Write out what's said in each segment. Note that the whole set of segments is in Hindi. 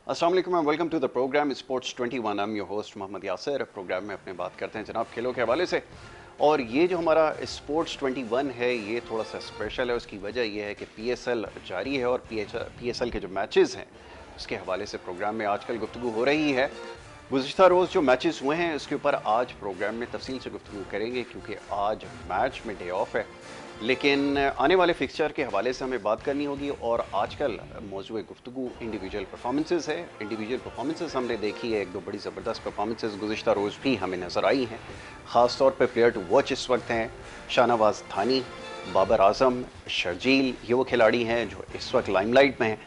अस्सलाम वालेकुम and welcome to the programme sports 21। I am your host Mohammad Yasir. Programme में अपने बात करते हैं जनाब खेलों के हवाले से। और ये जो हमारा स्पोर्ट्स 21 है ये थोड़ा सा स्पेशल है। उसकी वजह यह है कि पीएसएल जारी है और पीएसएल के जो मैचेस हैं उसके हवाले से प्रोग्राम में आजकल गुफ्तगू हो रही है। गुज़िश्ता रोज़ जो मैचेस हुए हैं उसके ऊपर आज प्रोग्राम में तफसील से गुफ्तगू करेंगे क्योंकि आज मैच में डे ऑफ है, लेकिन आने वाले फिक्सचर के हवाले से हमें बात करनी होगी। और आजकल मौजूद गुफ्तगू इंडिविजुअल परफॉर्मेंसेस है। इंडिविजुअल परफॉर्मेंसेस हमने देखी है, एक दो बड़ी ज़बरदस्त परफॉर्मेंसेस गुज़िश्ता रोज़ भी हमें नज़र आई हैं। ख़ास तौर पर प्लेयर टू वॉच इस वक्त हैं शाहनवाज थानी, बाबर आजम, शर्जील। ये वो खिलाड़ी हैं जो इस वक्त लाइमलाइट में हैं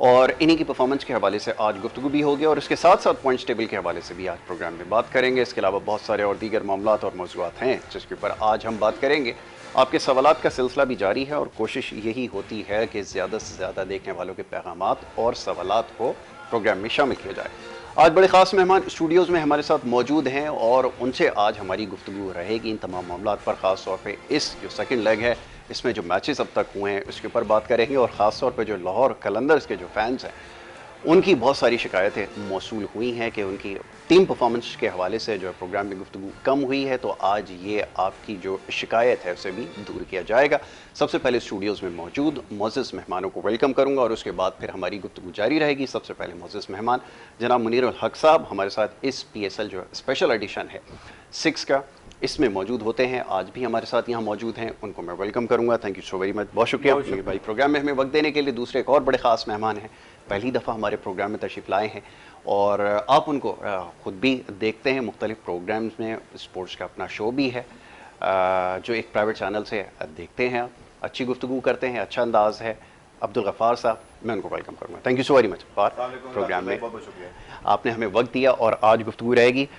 और इन्हीं की परफॉर्मेंस के हवाले से आज गुफ्तगू भी होगी और उसके साथ साथ पॉइंट्स टेबल के हवाले से भी आज प्रोग्राम में बात करेंगे। इसके अलावा बहुत सारे और दीगर मामलात और मौज़ूआत हैं जिसके ऊपर आज हम बात करेंगे। आपके सवालात का सिलसिला भी जारी है और कोशिश यही होती है कि ज़्यादा से ज़्यादा देखने वालों के पैगामात और सवालात को प्रोग्राम में शामिल किया जाए। आज बड़े ख़ास मेहमान स्टूडियोज़ में हमारे साथ मौजूद हैं और उनसे आज हमारी गुफ्तगू रहेगी इन तमाम मामलात पर। ख़ास तौर पे इस जो सेकंड लेग है इसमें जो मैचेस अब तक हुए हैं उसके ऊपर बात करेंगे और ख़ास तौर पे जो लाहौर कलंदर्स के जो फैंस हैं उनकी बहुत सारी शिकायतें मौसूल हुई हैं कि उनकी टीम परफॉर्मेंस के हवाले से जो है प्रोग्राम में गुफ्तगू कम हुई है। तो आज ये आपकी जो शिकायत है उसे भी दूर किया जाएगा। सबसे पहले स्टूडियोज़ में मौजूद मोअज़्ज़ज़ मेहमानों को वेलकम करूंगा और उसके बाद फिर हमारी गुफ्तगू जारी रहेगी। सबसे पहले मोअज़्ज़ज़ मेहमान जनाब मुनीर उल हक साहब हमारे साथ इस PSL जो स्पेशल एडिशन है 6 का इसमें मौजूद होते हैं, आज भी हमारे साथ यहाँ मौजूद हैं। उनको मैं वेलकम करूँगा। Thank you so very much, बहुत शुक्रिया भाई प्रोग्राम में हमें वक्त देने के लिए। दूसरे एक और बड़े ख़ास मेहमान हैं, पहली दफ़ा हमारे प्रोग्राम में तशरीफ़ लाए हैं और आप उनको ख़ुद भी देखते हैं मुख्तलिफ़ प्रोग्राम्स में। स्पोर्ट्स का अपना शो भी है जो एक प्राइवेट चैनल से देखते हैं, अच्छी गुफ्तगू करते हैं, अच्छा अंदाज़ है। अब्दुल गफ़ार साहब, मैं उनको वेलकम करूँगा। Thank you so very much for programme में आपने हमें वक्त दिया और आज गुफ्तगू रहेगी।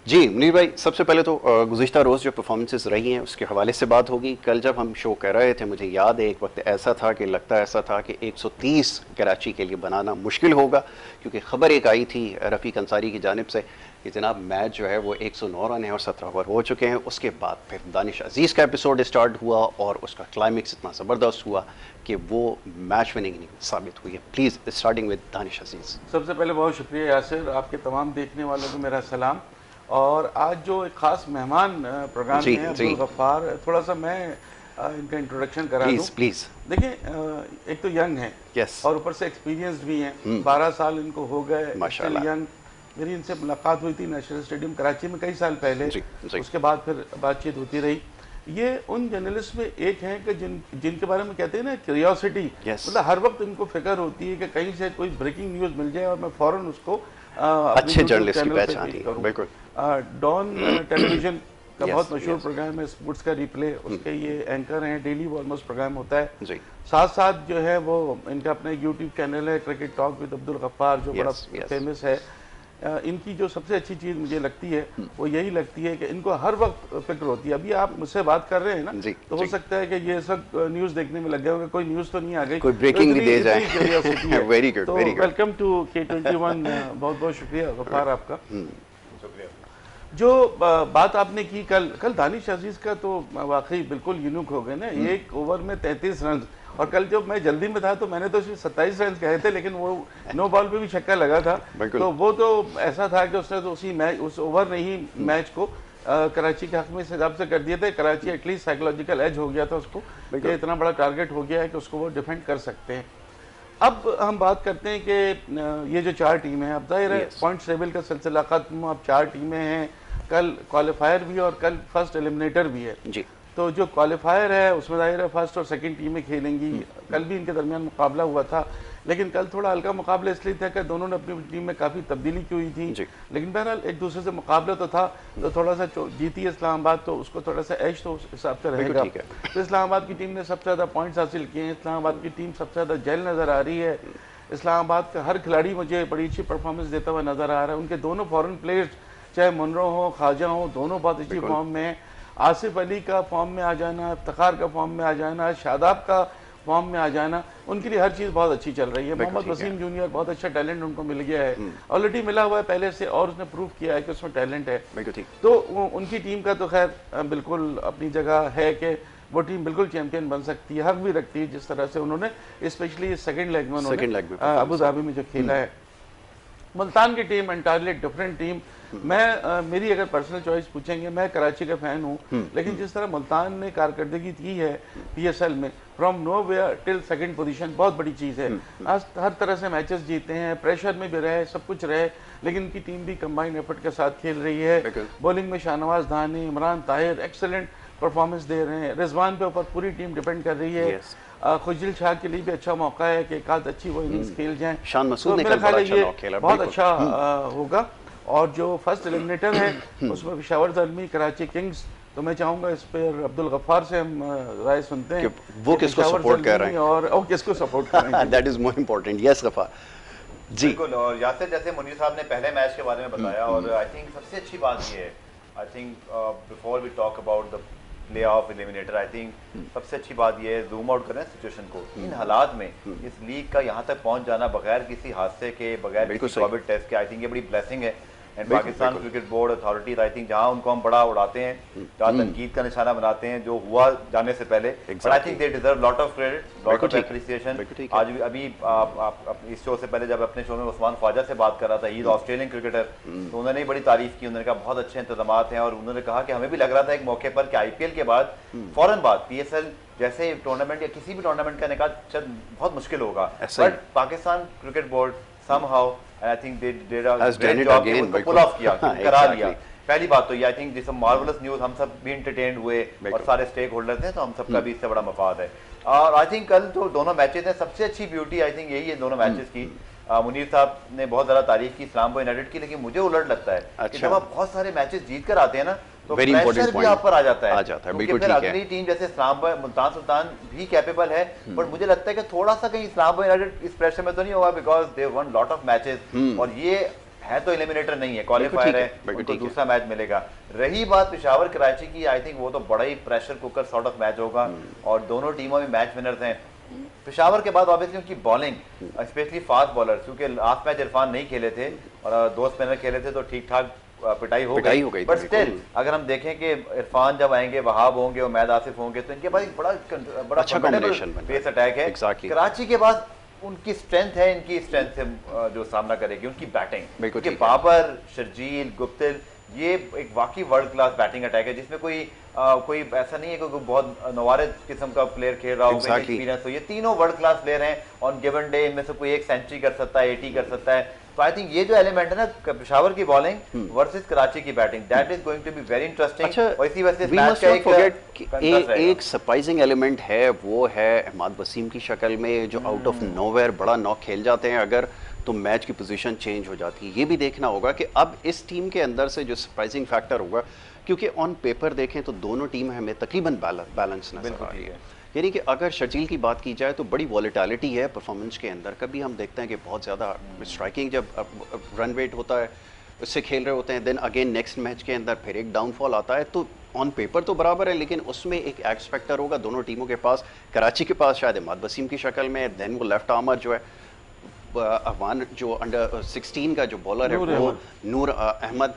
जी मुनीर भाई, सबसे पहले तो गुज़िश्ता रोज़ जो परफॉर्मेंसेस रही हैं उसके हवाले से बात होगी। कल जब हम शो कर रहे थे मुझे याद है एक वक्त ऐसा था कि लगता ऐसा था कि 130 कराची के लिए बनाना मुश्किल होगा क्योंकि ख़बर एक आई थी रफ़ीक अंसारी की जानिब से कि जनाब मैच जो है वो 109 रन है और 17 ओवर हो चुके हैं। उसके बाद फिर दानिश अजीज़ का एपिसोड स्टार्ट हुआ और उसका क्लाइमेक्स इतना ज़बरदस्त हुआ कि वो मैच विनिंग इनिंग साबित हुई है। प्लीज़ स्टार्टिंग विद दानिश अजीज़। सबसे पहले बहुत शुक्रिया यासिर, आपके तमाम देखने वालों को मेरा सलाम। और आज जो एक ख़ास मेहमान प्रोग्राम में है अब्दुल गफ़ार, थोड़ा सा मैं इनका इंट्रोडक्शन करा दूं। प्लीज़ देखिए, एक तो यंग हैं और ऊपर से एक्सपीरियंस्ड भी हैं। 12 साल इनको हो गए, माशाल्लाह। यंग। मेरी इनसे मुलाकात हुई थी नेशनल स्टेडियम कराची में कई साल पहले। उसके बाद फिर बातचीत होती रही। ये उन जर्नलिस्ट में एक हैं कि जिनके बारे में कहते हैं ना क्यूरियोसिटी, मतलब हर वक्त इनको फिक्र होती है कि कहीं से कोई ब्रेकिंग न्यूज़ मिल जाए और मैं फ़ौरन उसको अच्छे जर्नलिस्ट की पहचान है। बिल्कुल। डॉन टेलीविजन का बहुत मशहूर प्रोग्राम है स्पोर्ट्स का रिप्ले, उसके ये एंकर हैं। डेली ऑलमोस्ट प्रोग्राम होता है जी। साथ साथ जो है वो इनका अपना यूट्यूब चैनल है cricket talk with Abdul Gaffar जो बड़ा फेमस है। इनकी जो सबसे अच्छी चीज़ मुझे लगती है वो यही लगती है कि इनको हर वक्त फिक्र होती है। अभी आप मुझसे बात कर रहे हैं ना तो हो सकता है कि ये सब न्यूज़ देखने में लग गए होंगे, कोई न्यूज़ तो नहीं आ गई, कोई ब्रेकिंग भी दे जाए। Very good, very good. Welcome to K21। बहुत बहुत शुक्रिया गफ्फार आपका। जो बात आपने की कल दानिश अजीज़ का तो वाकई बिल्कुल यूनिक हो गए ना। एक ओवर में 33 रन, और कल जब मैं जल्दी में था तो मैंने तो सिर्फ 27 रन कहे थे, लेकिन वो नो बॉल पे भी छक्का लगा था। तो वो तो ऐसा था कि उसने तो उस ओवर में ही मैच को कराची के हक में इस हिसाब से कर दिए थे। कराची एटलीस्ट साइकोलॉजिकल एज हो गया था उसको कि इतना बड़ा टारगेट हो गया है कि उसको वो डिफेंड कर सकते हैं। अब हम बात करते हैं कि ये जो 4 टीमें हैं, अब जाहिर है पॉइंट्स टेबल का सिलसिला खत्म। अब 4 टीमें हैं, कल क्वालिफायर भी और कल फर्स्ट एलिमिनेटर भी है जी। तो जो क्वालिफायर है उसमें जाहिर है फर्स्ट और सेकंड टीमें खेलेंगी। कल भी इनके दरमियान मुकाबला हुआ था, लेकिन कल थोड़ा हल्का मुकाबला इसलिए था कि दोनों ने अपनी टीम में काफ़ी तब्दीली की हुई थी। लेकिन बहरहाल एक दूसरे से मुकाबला तो था, तो थोड़ा सा जीती इस्लामाबाद तो उसको थोड़ा सा एज तो उस हिसाब से रहेगा। तो इस्लामाबाद की टीम ने सबसे ज़्यादा पॉइंट्स हासिल किए हैं। इस्लामाबाद की टीम सबसे ज़्यादा जेल नज़र आ रही है। इस्लामाबाद का हर खिलाड़ी मुझे बड़ी अच्छी परफॉर्मेंस देता हुआ नज़र आ रहा है। उनके दोनों फॉरेन प्लेयर्स, चाहे मुनरो हो ख्वाजा हो, दोनों बहुत अच्छी फॉर्म में हैं। आसिफ अली का फॉर्म में आ जाना, इफ्तिखार का फॉर्म में आ जाना, शादाब का फॉर्म में आ जाना, उनके लिए हर चीज़ बहुत अच्छी चल रही है। मोहम्मद वसीम जूनियर, बहुत अच्छा टैलेंट उनको मिल गया है, ऑलरेडी मिला हुआ है पहले से, और उसने प्रूव किया है कि उसमें टैलेंट है। तो उनकी टीम का तो खैर बिल्कुल अपनी जगह है कि वो टीम बिल्कुल चैंपियन बन सकती है, हक भी रखती है जिस तरह से उन्होंने स्पेशली सेकंड लेग में उन्होंने अबू धाबी में जो खेला है। मुल्तान की टीम एंटायरली डिफरेंट टीम। मैं मेरी अगर पर्सनल चॉइस पूछेंगे, मैं कराची का फैन हूँ, लेकिन जिस तरह मुल्तान ने कारकर्दगी की है PSL में, from nowhere till second position, बहुत बड़ी चीज़ है। आज हर तरह से मैचेस जीते हैं, प्रेशर में भी रहे, सब कुछ रहे, लेकिन उनकी टीम भी कंबाइंड एफर्ट के साथ खेल रही है। बॉलिंग में शाहनवाज धानी, इमरान ताहिर एक्सेलेंट परफॉर्मेंस दे रहे हैं। रिजवान पे ऊपर पूरी टीम डिपेंड कर रही है। खुजिल शाह के लिए भी अच्छा मौका है कि एक आध अच्छी वो इनिंग्स खेल जाएं। शान मसूद तो ने मेरा कल ख्याल बड़ा है अच्छा ये नॉक खेला, बहुत बिल्कुल। अच्छा होगा। और जो फर्स्ट एलिमिनेटर है उसमें पेशावर ज़ल्मी कराची किंग्स, तो मैं चाहूंगा इस पर अब्दुल गफ्फार से हम राय सुनते हैं वो किसको सपोर्ट कर रहे हैं और किसको सपोर्ट कर रहे हैं। That is more important. Yes Gaffar ji. बिल्कुल। और यासिर, जैसे मुनीर साहब ने पहले मैच के बारे में बताया, और आई थिंक सबसे अच्छी बात ये है, I think before we talk about the playoff eliminator, I think सबसे अच्छी बात ये है, जूम आउट करें सिचुएशन को। इन हालात में इस लीग का यहाँ तक पहुँच जाना बगैर किसी हादसे के, बगैर किसी कोविड टेस्ट के, आई थिंक ये बड़ी ब्लेसिंग है। And Pakistan cricket board authorities, I think जहाँ उनको हम बड़ा उड़ाते हैं, जहाँ तनकीद का निशाना बनाते हैं जो हुआ जाने से पहले, but I think they deserve lot of credit, lot of appreciation. आज अभी इस शो से पहले जब अपने शो में उस्मान ख्वाजा से बात कर रहा था, ही इज ऑस्ट्रेलियन क्रिकेटर, तो उन्होंने बड़ी तारीफ की, उन्होंने कहा बहुत अच्छे इंतजाम हैं, और उन्होंने कहा कि हमें भी लग रहा था एक मौके पर कि IPL के बाद फौरन बाद PSL जैसे टूर्नामेंट या किसी भी टूर्नामेंट का निकाह बहुत मुश्किल होगा, but Pakistan cricket board somehow, and I think they did a great job कि उनको pull off किया, करा लिया। पहली बात तो ये, I think this marvellous news, हम सब भी एंटरटेन्ड हुए और सारे स्टेक होल्डर थे, तो हम सबका भी इससे बड़ा मफाद है। और आई थिंक कल जो दोनों मैचेस हैं, सबसे अच्छी ब्यूटी आई थिंक यही है दोनों मैचेस की। मुनीर साहब ने बहुत ज़्यादा तारीफ की इस्लामाबाद यूनाइटेड की, लेकिन मुझे उलट लगता है कि जब आप बहुत सारे मैचेस जीत कर आते हैं ना, तो प्रेशर भी आप पर आ जाता है, क्योंकि फिर अगली टीम जैसे इस्लामाबाद, मुल्तान सुल्तान भी कैपेबल है, बट मुझे लगता है कि थोड़ा सा कहीं इस्लामाबाद यूनाइटेड इस प्रेशर में तो नहीं होगा, because they one lot of matches, और ये है तो एलिमिनेटर नहीं है, क्वालिफायर है, उनको दूसरा मैच मिलेगा। रही बात पेशावर कराची की, आई थिंक वो तो बड़ा ही pressure cooker sort of match होगा, और दोनों टीमों में मैच विनर्स हैं। पेशावर के बाद ऑब्वियसली उनकी बॉलिंग, स्पेशली फास्ट बॉलर, क्योंकि लास्ट मैच इरफान नहीं खेले थे और 2 स्पिनर खेले थे, तो ठीक ठाक पिटाई हो गई, बट स्टिल अगर हम देखें कि इरफान जब आएंगे, वहाब होंगे, उमैद आसिफ होंगे, तो इनके पास एक बड़ा अच्छा कॉम्बिनेशन पेस अटैक है। कराची के बाद उनकी स्ट्रेंथ है, इनकी स्ट्रेंथ से जो सामना करेगी उनकी बैटिंग, क्योंकि बाबर, शर्जील, गुप्तिल, ये एक वाकई वर्ल्ड क्लास बैटिंग अटैक है, जिसमें कोई ऐसा नहीं है कि बहुत नवारद किस्म का प्लेयर खेल रहा होगा, एक्सपीरियंस हो। ये तीनों वर्ल्ड क्लास प्लेयर हैं, ऑन गिवन डे इनमें से कोई एक सेंचुरी कर सकता है, 80 कर सकता है। तो आई थिंक ये जो एलिमेंट है ना, पेशावर की बॉलिंग वर्सेस कराची की batting, that is going to be very interesting. अच्छा, और इसी वजह से मैच का एक सरप्राइजिंग एलिमेंट है, वो है अहमद वसीम की शक्ल में, जो आउट ऑफ नोवेयर बड़ा नॉक खेल जाते हैं अगर, तो मैच की पोजीशन चेंज हो जाती है। ये भी देखना होगा कि अब इस टीम के अंदर से जो सरप्राइजिंग फैक्टर होगा, क्योंकि ऑन पेपर देखें तो दोनों टीम हमें तकरीबन बैलेंस नजर आ रही है। यानी कि अगर शर्जील की बात की जाए तो बड़ी वॉलेटिलिटी है परफॉर्मेंस के अंदर। कभी हम देखते हैं कि बहुत ज़्यादा स्ट्राइकिंग, जब रन वेट होता है उससे खेल रहे होते हैं, देन अगेन नेक्स्ट मैच के अंदर फिर एक डाउनफॉल आता है। तो ऑन पेपर तो बराबर है, लेकिन उसमें एक एक्स फैक्टर होगा दोनों टीमों के पास। कराची के पास शायद अहमद वसीम की शक्ल में, देन वो लेफ्ट आर्मर जो है अफगान जो अंडर 16 का जो बॉलर है वो नूर अहमद।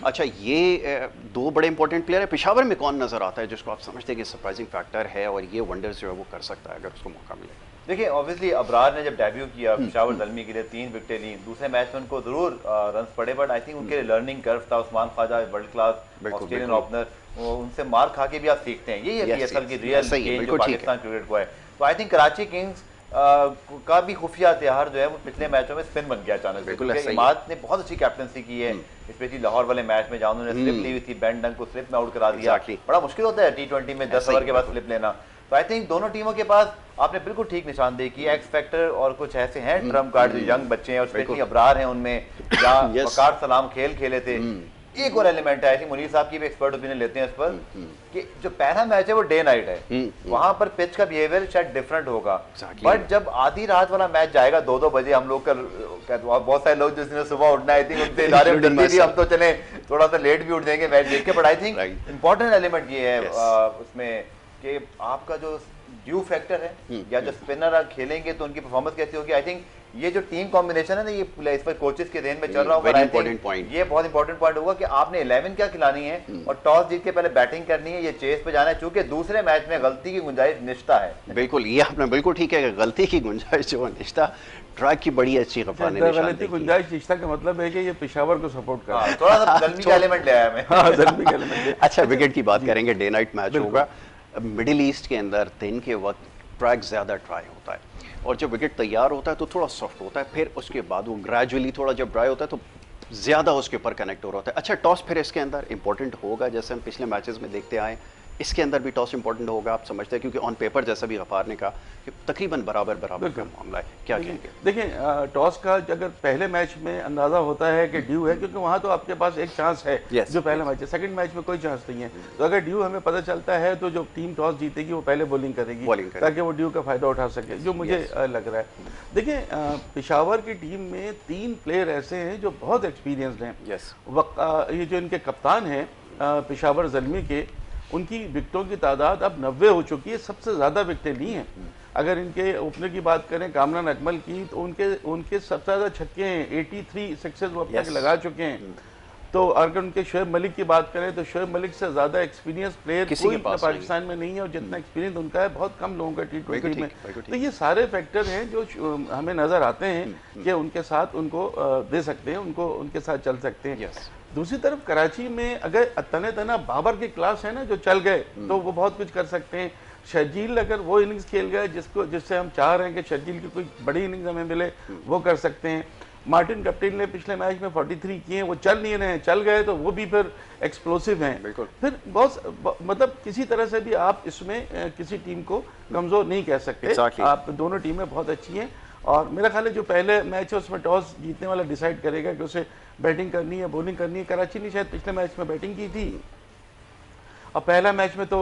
अच्छा, ये 2 बड़े इंपॉर्टेंट प्लेयर है। पेशावर में कौन नजर आता है जिसको आप समझते हैं कि सरप्राइजिंग फैक्टर है और ये वंडर्स जो है वो कर सकता है अगर उसको मौका मिले? देखिए, ऑब्वियसली अबरार ने जब डेब्यू किया पेशावर ज़ल्मी के लिए 3 विकेटें ली, दूसरे मैच में उनको जरूर रन पड़े, बट आई थिंक उनके लर्निंग कर्व था। Usman Khawaja world class Australian opener, उनसे मार खा के भी आप सीखते हैं, यही है PSL की रियल गेम जो पाकिस्तान क्रिकेट को है। तो आई थिंक कराची किंग्स का भी खुफिया हथियार जो है वो पिछले मैचों में स्पिन बन गया अचानक से। इमाद ने बहुत अच्छी कैप्टनसी की है, स्पेशली लाहौर वाले मैच में जहाँ उन्होंने स्लिप ली हुई थी, बेन डंग को स्लिप में आउट करा दिया। बड़ा मुश्किल होता है T20 में 10 ओवर के बाद स्लिप लेना। तो आई थिंक दोनों टीमों के पास आपने बिल्कुल ठीक निशानदेही की, एक्स फैक्टर और कुछ ऐसे हैं ट्रम्प कार्ड जो यंग बच्चे हैं, और स्पेशली अबरार हैं उनमें, जहाँ वकार सलाम खेले थे। एक और एलिमेंट है, आई थिंक मुनीर साहब की भी एक्सपर्ट ओपिनियन लेते हैं इस पर, कि जो पहला मैच है वो डे नाइट है, वहां पर पिच का बिहेवियर शायद डिफरेंट होगा, बट जब आधी रात वाला मैच जाएगा 2-2 बजे, हम लोग का बहुत सारे लोग जिसने सुबह उठना है, आई थिंक उनसे इदारे जल्दी भी, हम तो चले थोड़ा सा लेट भी उठ जाएंगे मैच देख के, but I think important element ये है उसमें कि आपका जो ड्यू फैक्टर है, या जो स्पिनर खेलेंगे तो उनकी परफॉर्मेंस कैसी होगी। आई थिंक ये जो टीम कॉम्बिनेशन है ना, ये इस पर कोचेस के ध्यान में चल रहा होगा, ये बहुत इंपॉर्टेंट पॉइंट होगा कि आपने 11 क्या खिलानी है, और टॉस जीत के पहले बैटिंग करनी है, ये चेस पे जाना है, चूंकि दूसरे मैच में गलती की गुंजाइश निश्ता है। बिल्कुल, ये आपने बिल्कुल ठीक है कि गलती की गुंजाइश जो निश्ता ट्रैक की बड़ी अच्छी गफार ने निशान गलती गुंजाइश रिश्ता का मतलब है कि ये पेशावर को सपोर्ट कर रहा है। थोड़ा सा जल्मी का एलिमेंट ले आया मैं। हाँ, जल्मी का एलिमेंट। अच्छा, विकेट की बात करेंगे, डे नाइट मैच होगा। मिडिल ईस्ट के अंदर दिन के वक्त ट्रैक ज़्यादा ड्राई होता है और जब विकेट तैयार होता है तो थोड़ा सॉफ्ट होता है, फिर उसके बाद वो ग्रेजुअली थोड़ा जब ड्राई होता है तो ज़्यादा उसके ऊपर कनेक्ट हो रहा होता है। अच्छा, टॉस फिर इसके अंदर इंपॉर्टेंट होगा, जैसे हम पिछले मैचेस में देखते आए, इसके अंदर भी टॉस इंपॉर्टेंट होगा आप समझते हैं? क्योंकि ऑन पेपर जैसा भी गफार ने कहा कि तकरीबन बराबर बराबर का मामला है, क्या कहेंगे? देखिए, टॉस का अगर पहले मैच में अंदाजा होता है कि ड्यू है, क्योंकि वहाँ तो आपके पास एक चांस है जो पहला मैच है, सेकंड मैच में कोई चांस नहीं है। तो अगर ड्यू हमें पता चलता है तो जो टीम टॉस जीतेगी वो पहले बॉलिंग करेगी ताकि वो ड्यू का फायदा उठा सके, जो मुझे लग रहा है। देखिए, पेशावर की टीम में 3 प्लेयर ऐसे हैं जो बहुत एक्सपीरियंस्ड हैं। ये जो इनके कप्तान हैं पेशावर ज़ल्मी के, उनकी विकेटों की तादाद अब 90 हो चुकी है, सबसे ज़्यादा विकेटें ली हैं। अगर इनके ओपनर की बात करें कामरान अकमल की, तो उनके सबसे ज़्यादा छक्के हैं, 83 सिक्सेस वो अब तक लगा चुके हैं। तो अगर उनके शोएब मलिक की बात करें तो शोएब मलिक से ज़्यादा एक्सपीरियंस प्लेयर कोई पाकिस्तान में नहीं है, और जितना एक्सपीरियंस उनका है बहुत कम लोगों का T20 में। तो ये सारे फैक्टर हैं जो हमें नज़र आते हैं कि उनके साथ उनको दे सकते हैं, उनको उनके साथ चल सकते हैं। दूसरी तरफ कराची में अगर तने तना बाबर की क्लास है ना जो चल गए, तो वो बहुत कुछ कर सकते हैं। शर्जील अगर वो इनिंग्स खेल गए जिससे हम चाह रहे हैं कि शर्जील की कोई बड़ी इनिंग्स हमें मिले, वो कर सकते हैं। मार्टिन कैप्टन ने पिछले मैच में 43 किए, वो चल नहीं रहे हैं, चल गए तो वो भी फिर एक्सप्लोसिव हैं। फिर बहुत मतलब किसी तरह से भी आप इसमें किसी टीम को कमज़ोर नहीं कह सकते। आप दोनों टीमें बहुत अच्छी हैं, और मेरा ख्याल है जो पहले मैच है उसमें टॉस जीतने वाला डिसाइड करेगा कि उसे बैटिंग करनी है बॉलिंग करनी है। कराची ने शायद पिछले मैच में बैटिंग की थी, और पहला मैच में तो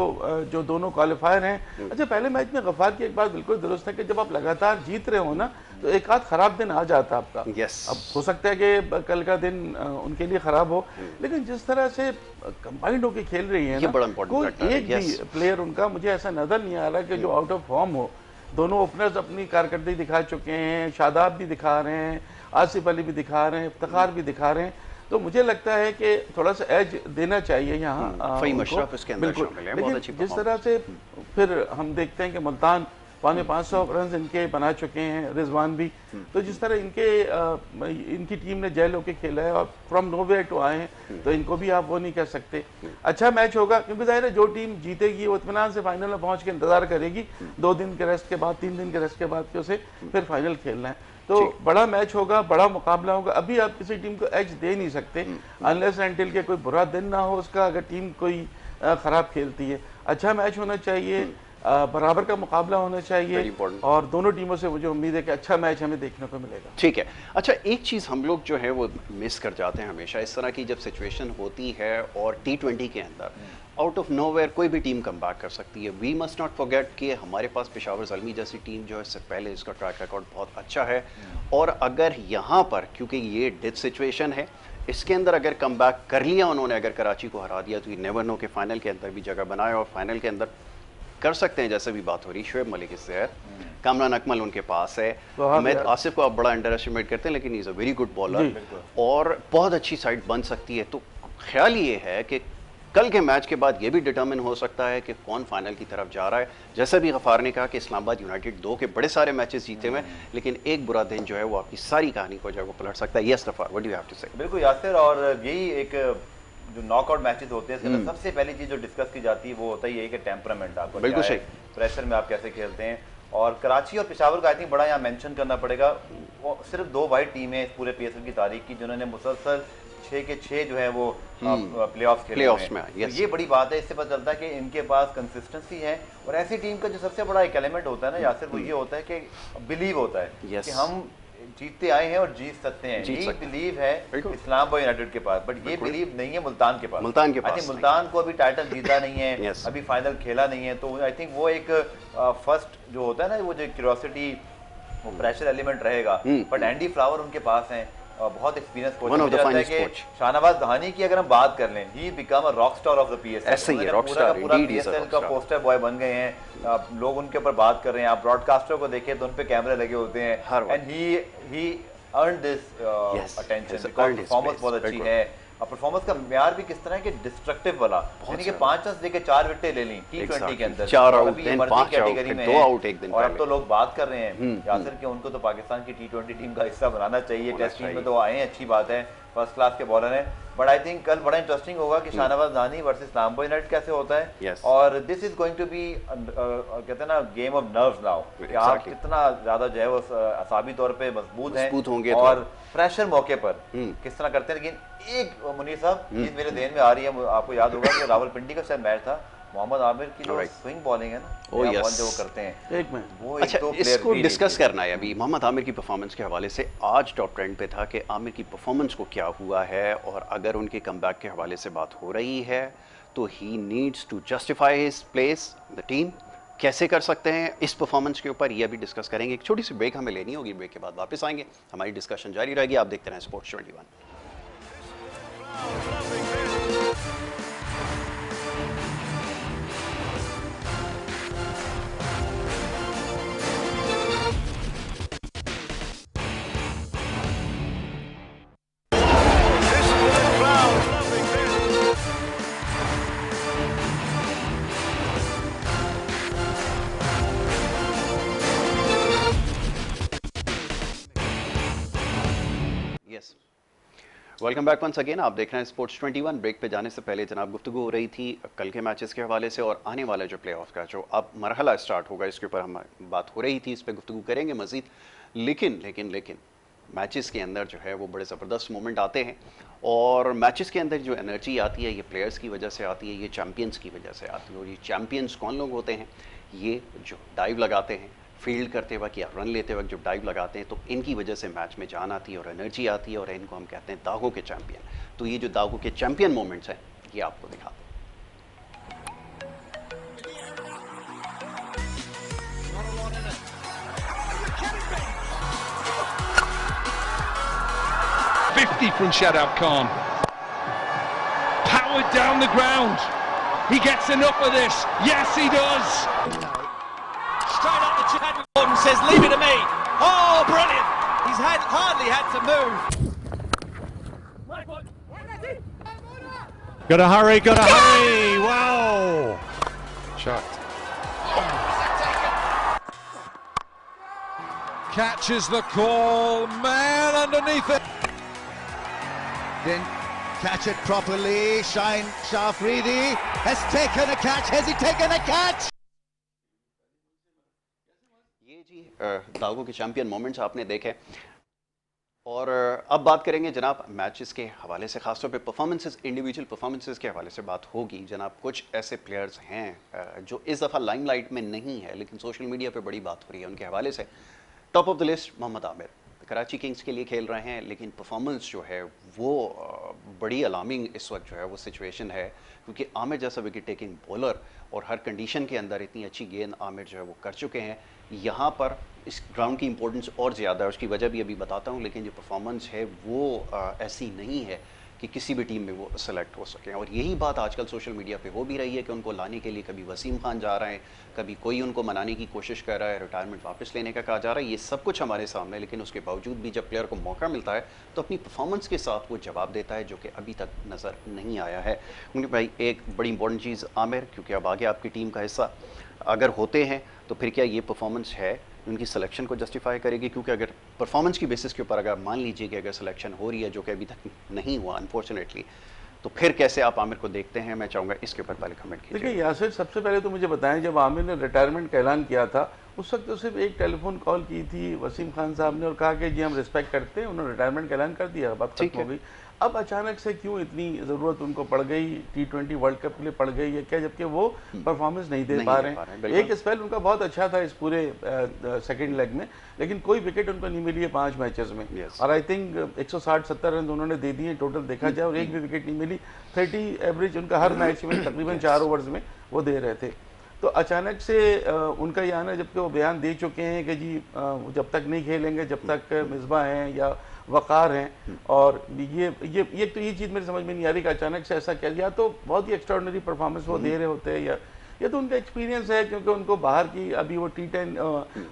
जो दोनों क्वालिफायर हैं। अच्छा, पहले मैच में गफार की एक बात बिल्कुल दुरुस्त है कि जब आप लगातार जीत रहे हो ना, तो एक आध खराब दिन आ जाता है आपका। अब हो सकता है कि कल का दिन उनके लिए खराब हो, लेकिन जिस तरह से कंबाइंड होकर खेल रही है ना, कोई एक भी प्लेयर उनका मुझे ऐसा नजर नहीं आ रहा कि जो आउट ऑफ फॉर्म हो। दोनों ओपनर्स अपनी कारकर्दगी दिखा चुके हैं, शादाब भी दिखा रहे हैं, आसिफ अली भी दिखा रहे हैं, इफ्तिखार भी दिखा रहे हैं। तो मुझे लगता है कि थोड़ा सा एज देना चाहिए यहाँ। बिल्कुल, लेकिन जिस तरह से फिर हम देखते हैं कि मुल्तान 550 रन इनके बना चुके हैं, रिजवान भी। तो जिस तरह इनकी टीम ने जैल होकर खेला है और फ्रॉम नोवेयर टू आए हैं, तो इनको भी आप वो नहीं कह सकते। अच्छा मैच होगा, क्योंकि जाहिर है जो टीम जीतेगी वो इत्मीनान से फाइनल में पहुंच के इंतजार करेगी 2 दिन के रेस्ट के बाद, 3 दिन के रेस्ट के बाद, कि उसे फिर फाइनल खेलना है। तो बड़ा मैच होगा, बड़ा मुकाबला होगा। अभी आप किसी टीम को एज दे नहीं सकते अनलेस एंटिल के कोई बुरा दिन ना हो उसका, अगर टीम कोई खराब खेलती है। अच्छा मैच होना चाहिए, बराबर का मुकाबला होना चाहिए, और दोनों टीमों से मुझे उम्मीद है कि अच्छा मैच हमें देखने को मिलेगा। ठीक है। अच्छा, एक चीज़ हम लोग जो है वो मिस कर जाते हैं हमेशा, इस तरह की जब सिचुएशन होती है और T20 के अंदर आउट ऑफ नोवेयर कोई भी टीम कम बैक कर सकती है। वी मस्ट नॉट फॉरगेट कि हमारे पास पेशावर ज़ल्मी जैसी टीम जो है इससे पहले इसका ट्रैक रिकॉर्ड बहुत अच्छा है, और अगर यहाँ पर क्योंकि ये डेथ सिचुएशन है, इसके अंदर अगर कम बैक कर लिया उन्होंने, अगर कराची को हरा दिया, तो ये नेवर नो के फाइनल के अंदर भी जगह बनाए, और फाइनल के अंदर कर सकते हैं। जैसे भी बात हो रही, शोएब मलिक इससे है, कामरान अकमल उनके पास है, मैं आसिफ को आप बड़ा अंडर एस्टिमेट करते हैं, लेकिन is a very good bowler और बहुत अच्छी साइड बन सकती है। तो ख्याल ये है कि कल के मैच के बाद ये भी डिटर्मिन हो सकता है कि कौन फाइनल की तरफ जा रहा है। जैसे भी गफार ने कहा कि इस्लामाबाद यूनाइटेड 2 के बड़े सारे मैचेस जीते हुए, लेकिन एक बुरा दिन जो है वो आपकी सारी कहानी को जो है वो पलट सकता है। Yes Gaffar, what do you have to say? बिल्कुल यासिर, और यही एक जो नॉकआउट मैचेस होते हैं सबसे पहली चीज़ जो डिस्कस की जाती है वो होता है ये कि टेम्परामेंट आपको, बिल्कुल सही, प्रेशर में आप कैसे खेलते हैं। और कराची और पेशावर का आई थिंक बड़ा यहाँ मेंशन करना पड़ेगा, सिर्फ 2 वाइट टीमें इस पूरे PSL की तारीख की जिन्होंने मुसलसल 6 के 6 जो है वो प्लेऑफ्स खेले हैं। तो ये बड़ी बात है, इससे पता चलता है कि इनके पास कंसिस्टेंसी है। और ऐसी टीम का जो सबसे बड़ा एक एलिमेंट होता है ना यासिर, वो ये होता है कि बिलीव होता है कि हम जीतते आए हैं और जीत सकते हैं। ये बिलीव है इस्लामाबाद यूनाइटेड के पास, बट ये बिलीव नहीं है मुल्तान के पास। मुल्तान को अभी टाइटल जीता नहीं है, अभी फाइनल खेला नहीं है। तो आई थिंक वो एक फर्स्ट जो होता है ना, वो जो क्यूरियोसिटी, वो प्रेशर एलिमेंट रहेगा। बट एंडी फ्लावर उनके पास हैं, बहुत एक्सपीरियंस कोच है। शाहनवाज दहानी की अगर हम बात कर लें, he become a rock star of the PSL, पूरा PSL का पोस्टर बॉय बन गए हैं। लोग उनके ऊपर बात कर रहे हैं, आप ब्रॉडकास्टर को देखें तो उन पे कैमरे लगे होते हैं, and he earn this attention because performance बहुत अच्छी है। परफॉर्मेंस का म्यार भी किस तरह है कि डिस्ट्रक्टिव वाला, यानी कि 5 रन देके 4 विकेटें ले ली T20 के अंदर, 4 आउट अभी देन इमर्जिंग 5 आउट कैटेगरी में 2 आउट एक दिन और अब पहले। तो लोग बात कर रहे हैं यासिर कि उनको तो पाकिस्तान की T20 टीम का हिस्सा बनाना चाहिए, टेस्ट टीम में तो आए हैं, अच्छी बात है, फर्स्ट क्लास के बॉलर हैं। बट आई थिंक कल बड़ा इंटरेस्टिंग होगा कि शाहनवाज नानी वर्सेस नामबो यूनाइटेड कैसे होता है। Yes. और this is going to be कहते हैं ना गेम ऑफ नर्व्स नाउ, कि आप कितना ज्यादा जो है वो असाबी तौर पे मजबूत होंगे और प्रेशर मौके पर किस तरह करते हैं। लेकिन एक मुनीर साहब चीज मेरे ध्यान में आ रही है, आपको याद होगा कि रावलपिंडी का शायद मैच था, मोहम्मद आमिर की जो स्विंग बॉलिंग है ना, बॉल जो वो करते हैं, एक मिनट वो अच्छा, एक तो इसको डिस्कस करना है अभी मोहम्मद आमिर की परफॉर्मेंस के हवाले से। आज टॉप ट्रेंड पे था कि आमिर की परफॉर्मेंस को क्या हुआ है, और अगर उनके कमबैक के हवाले से बात हो रही है तो he needs to justify his place the team. कैसे कर सकते हैं इस परफॉर्मेंस के ऊपर, यह भी डिस्कस करेंगे। एक छोटी सी ब्रेक हमें लेनी होगी, ब्रेक के बाद वापस आएंगे, हमारी डिस्कशन जारी रहेगी। आप देखते रहें sports 21। Welcome back once again. आप देख रहे हैं स्पोर्ट्स 21। ब्रेक पे जाने से पहले जनाब गुफ्तगू हो रही थी कल के मैचेस के हवाले से और आने वाला जो प्ले ऑफ का जो अब मरहला स्टार्ट होगा, इसके ऊपर हम बात हो रही थी, इस पर गुफ्तगू करेंगे मज़ीद। लेकिन मैचेस के अंदर जो है वो बड़े ज़बरदस्त मोमेंट आते हैं, और मैचेस के अंदर जो एनर्जी आती है ये प्लेयर्स की वजह से आती है, ये चैम्पियंस की वजह से आती है। और ये चैम्पियंस कौन लोग होते हैं? ये जो डाइव लगाते हैं फील्ड करते वक्त या रन लेते वक्त, जो डाइव लगाते हैं, तो इनकी वजह से मैच में जान आती है और एनर्जी आती है, और इनको हम कहते हैं दागों के चैंपियन। तो ये जो दागों के चैंपियन मोमेंट्स हैं ये आपको दिखाते हैं। From Shadab Khan, powered down the ground. He gets enough of this. Yes, he does. Straight up the chin. Gordon says, "Leave it to me." Oh, brilliant! He's hardly had to move. Gotta hurry! Gotta hurry! Wow! Shot. Catches the call. Man underneath it. Didn't catch it properly. Shine Shafridi has taken a catch. Has he taken a catch? ये जी दागों के चैंपियन मोमेंट्स आपने देखे। और अब बात करेंगे जनाब मैचेस के हवाले से, खासतौर पे परफॉर्मेंसेस, इंडिविजुअल परफॉर्मेंसेस के हवाले से बात होगी। जनाब कुछ ऐसे प्लेयर्स हैं जो इस दफ़ा लाइमलाइट में नहीं है, लेकिन सोशल मीडिया पे बड़ी बात हो रही है उनके हवाले से। Top of the list Mohammad Amir Karachi kings के लिए खेल रहे हैं, लेकिन परफॉर्मेंस जो है वो बड़ी अलार्मिंग इस वक्त जो है वो सिचुएशन है, क्योंकि आमिर जैसा विकेट टेकिंग बॉलर और हर कंडीशन के अंदर इतनी अच्छी गेंद आमिर जो है वो कर चुके हैं। यहाँ पर इस ग्राउंड की इंपॉर्टेंस और ज़्यादा है, उसकी वजह भी अभी बताता हूँ, लेकिन जो परफॉर्मेंस है वो ऐसी नहीं है कि किसी भी टीम में वो सेलेक्ट हो सकें। और यही बात आजकल सोशल मीडिया पे हो भी रही है कि उनको लाने के लिए कभी वसीम खान जा रहे हैं, कभी कोई उनको मनाने की कोशिश कर रहा है, रिटायरमेंट वापस लेने का कहा जा रहा है। ये सब कुछ हमारे सामने, लेकिन उसके बावजूद भी जब प्लेयर को मौका मिलता है तो अपनी परफॉर्मेंस के साथ वो जवाब देता है, जो कि अभी तक नज़र नहीं आया है। मुनीर भाई, एक बड़ी इंपॉर्टेंट चीज़ आमिर, क्योंकि अब आगे आपकी टीम का हिस्सा अगर होते हैं तो फिर क्या ये परफॉर्मेंस है उनकी सिलेक्शन को जस्टिफाई करेगी? क्योंकि अगर परफॉर्मेंस की बेसिस के ऊपर अगर मान लीजिए कि अगर सिलेक्शन हो रही है, जो कि अभी तक नहीं हुआ अनफॉर्चुनेटली, तो फिर कैसे आप आमिर को देखते हैं? मैं चाहूँगा इसके ऊपर पहले कमेंट कीजिए। देखिए यासिर, सबसे पहले तो मुझे बताएं, जब आमिर ने रिटायरमेंट का ऐलान किया था उस वक्त तो सिर्फ एक टेलीफोन कॉल की थी वसीम खान साहब ने और कहा कि जी हम रिस्पेक्ट करते हैं, उन्होंने रिटायरमेंट का ऐलान कर दिया, बात खत्म हो गई। अब अचानक से क्यों इतनी ज़रूरत उनको पड़ गई, T20 वर्ल्ड कप के लिए पड़ गई है क्या, जबकि वो परफॉर्मेंस नहीं दे पा रहे हैं। एक स्पेल उनका बहुत अच्छा था इस पूरे सेकंड लेग में, लेकिन कोई विकेट उनको नहीं मिली है 5 मैचेस में। और आई थिंक 160-70 रन उन्होंने दे दिए टोटल देखा जाए, और एक भी विकेट नहीं मिली। 30 एवरेज उनका हर मैच में तकरीबन 4 ओवर्स में वो दे रहे थे। तो अचानक से उनका ये आना, जबकि वो बयान दे चुके हैं कि जी जब तक नहीं खेलेंगे, जब तक मिसबा हैं या वक़ार हैं, और ये तो ये चीज़ मेरी समझ में नहीं आ रही कि अचानक से ऐसा क्या, या तो बहुत ही एक्स्ट्राऑर्डिनरी परफॉर्मेंस वो दे रहे होते हैं, ये तो उनका एक्सपीरियंस है, क्योंकि उनको बाहर की अभी वो T10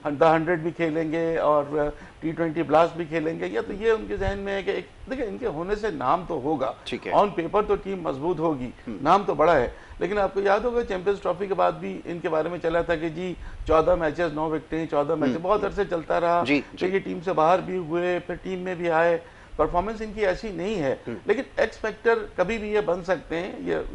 100 भी खेलेंगे और T20 ब्लास्ट भी खेलेंगे, या तो ये उनके जहन में है कि देखिए इनके होने से नाम तो होगा, ऑन पेपर तो टीम मजबूत होगी, नाम तो बड़ा है, लेकिन आपको याद होगा चैंपियंस ट्रॉफी के बाद भी इनके बारे में चला था कि जी 14 मैचेस 9 विकेटें, 14 मैचेस बहुत अरसे चलता रहा, तो ये टीम से बाहर भी हुए, फिर टीम में भी आए, परफॉर्मेंस इनकी ऐसी नहीं है, लेकिन एक्स फैक्टर कभी भी ये बन सकते हैं,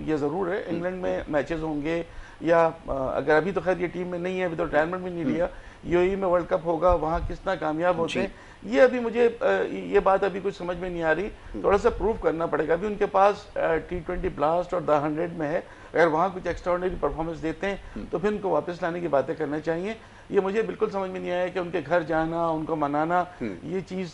ये ज़रूर है। इंग्लैंड में मैचेस होंगे, या अगर अभी तो खैर ये टीम में नहीं है, अभी तो रिटायरमेंट भी नहीं लिया, यूएई में वर्ल्ड कप होगा, वहाँ कितना कामयाब होते हैं, ये अभी मुझे ये बात अभी कुछ समझ में नहीं आ रही, थोड़ा सा प्रूव करना पड़ेगा। अभी उनके पास T20 ब्लास्ट और द 100 में है, अगर वहाँ कुछ एक्स्ट्राऑर्डिनरी परफॉर्मेंस देते हैं तो फिर उनको वापस लाने की बातें करना चाहिए। ये मुझे बिल्कुल समझ में नहीं आया कि उनके घर जाना, उनको मनाना, ये चीज़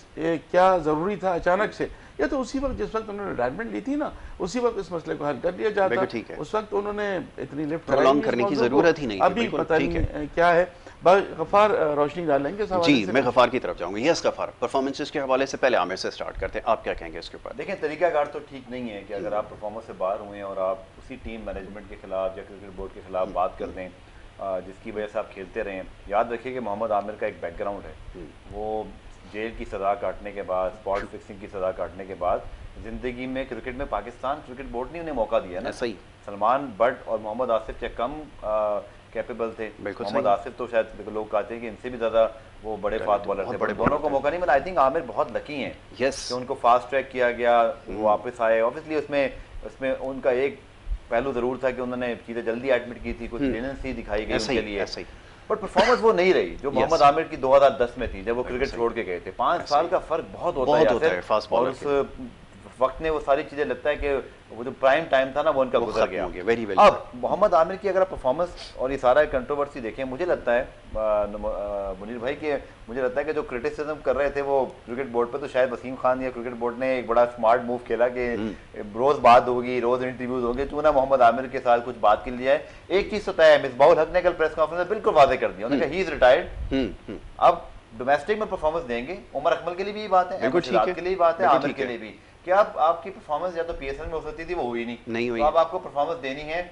क्या ज़रूरी था अचानक से, या तो उसी वक्त जिस वक्त उन्होंने रिटायरमेट ली थी ना, उसी वक्त इस मसले को हल कर लिया जाता, उस वक्त उन्होंने इतनी लिफ्ट करने की जरूरत ही नहीं, अभी पता नहीं क्या है। गफ्फार रोशनी डालेंगे जी, मैं गफ्फार की तरफ जाऊंगा। यस गफ्फार, परफॉर्मेंसेस के हवाले से पहले आमिर से स्टार्ट करते हैं, आप क्या कहेंगे इसके ऊपर? देखिए, तरीकाकार तो ठीक नहीं है कि अगर आप परफॉर्मेंस से बाहर हुए हैं और आप उसी टीम मैनेजमेंट के खिलाफ या क्रिकेट बोर्ड के खिलाफ बात कर दें जिसकी वजह से आप खेलते रहें। याद रखिए कि मोहम्मद आमिर का एक बैकग्राउंड है, वो जेल की सज़ा काटने के बाद, स्पॉट फिक्सिंग की सज़ा काटने के बाद ज़िंदगी में क्रिकेट में पाकिस्तान क्रिकेट बोर्ड ने उन्हें मौका दिया ना। सही, सलमान बट और मोहम्मद आसिफ क्या कम कैपेबल थे? मोहम्मद आसिफ तो शायद लोग कहते हैं कि इनसे भी ज़्यादा वो बड़े फास्ट बॉलर थे, बड़े दोनों को मौका नहीं मिला। आई थिंक आमिर बहुत लकी हैं कि उनको फास्ट ट्रैक किया गया, वो वापस आए। ऑब्वियसली उसमें उनका एक पहलू ज़रूर था कि उन्होंने चीज़ें जल्दी एडमिट की थी, कुछ लीनियंसी दिखाई गई उनके लिए, बट परफॉर्मेंस वो नहीं रही जो मोहम्मद आमिर की 2010 में थी, जब वो क्रिकेट छोड़ के गए थे। 5 साल का फर्क बहुत होता है फास्ट बॉलर, और उस वक्त ने वो सारी चीजें लगता है कि वो जो प्राइम टाइम था ना वो उनका गुजर गया। अब मोहम्मद आमिर की अगर परफॉर्मेंस और ये सारा कंट्रोवर्सी देखें, मुझे लगता है मुनीर भाई कि मुझे लगता है कि जो क्रिटिसिज्म कर रहे थे वो क्रिकेट बोर्ड पे, तो शायद वसीम खान या क्रिकेट बोर्ड ने एक बड़ा स्मार्ट मूव खेला कि रोज बात होगी, रोज इंटरव्यूज होंगे, क्यों ना मोहम्मद आमिर के साथ कुछ बात कर लिया है। एक चीज तो तय है, मिसबाहुल हक ने कल प्रेस कॉन्फ्रेंस में बिल्कुल वादे कर दिया, उन्होंने कहा ही इज रिटायर्ड। अब डोमेस्टिक में परफॉर्मेंस देंगे, उमर अकमल के लिए भी बात है, के लिए बात है, आमिर के लिए भी, कि आप आपकी परफॉर्मेंस या तो PSL में हो सकती थी, वो हुई नहीं हुई, तो अब आपको परफॉर्मेंस देनी है